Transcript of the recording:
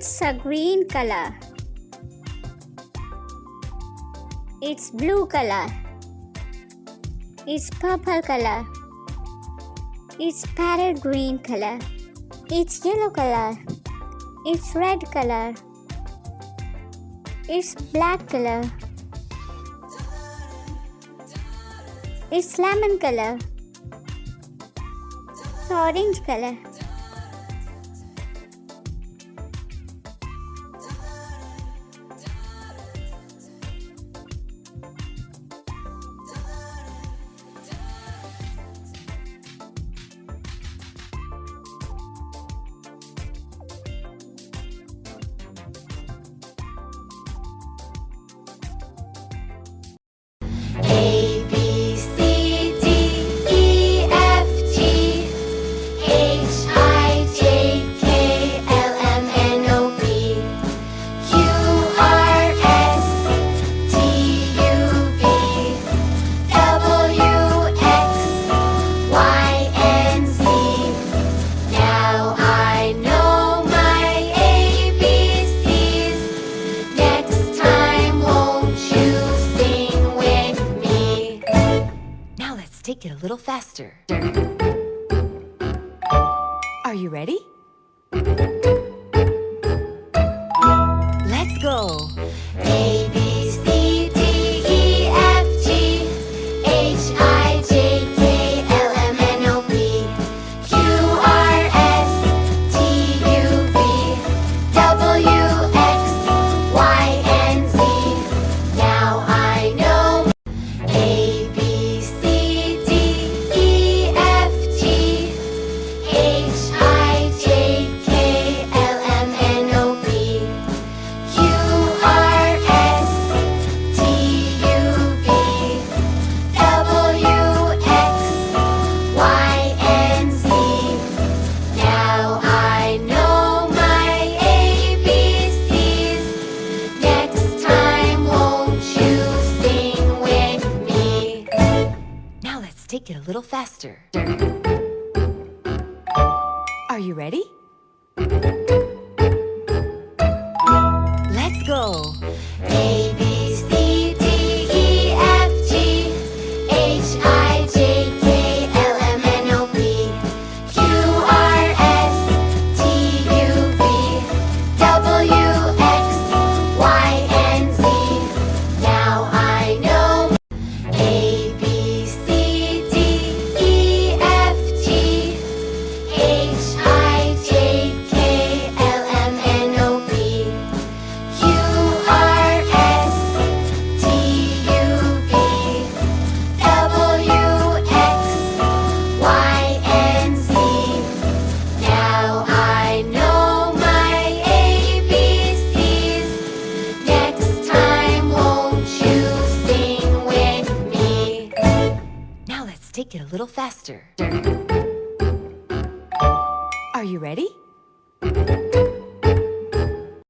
It's a green color. It's blue color. It's purple color. It's parrot green color. It's yellow color. It's red color. It's black color. It's lemon color. It's orange color. A, B, C, D, E, F, G, H, I, J, K, L, M, N, O, P, Q, R, S, T, U, V, W, X, Y, and Z. Now I know my ABCs. Next time, won't you sing with me? Now let's take it a little faster. Are you ready? Let's go. A, B, C, D, E, F, G, H, I, J, K, L, M, N, O, P, Q, R, S, T, U, V, W, X, Y, and Z. Now I know A, B, C, D, E, F, G, H, I, J, K, L, M, N, O, P, Q, R, S, T, U, V, W, X, Y, and Z. Now I know my ABCs. Next time, won't you sing with me? Now let's take it a little faster. Are you ready? Let's go. A, B, C, D, E, F, G, H, I, J, K, L, M, N, O, P, Q, R, S, T, U, V, W, X, Y, and Z. Now I know A, B, C, D, E, F, G, H, I, J, K, L, M, N, O, P, Q, R, S, T, U, V, W, X, Y, and Z. Now I know my ABCs. Next time, won't you sing with me? Now let's take it a little faster. Are you ready?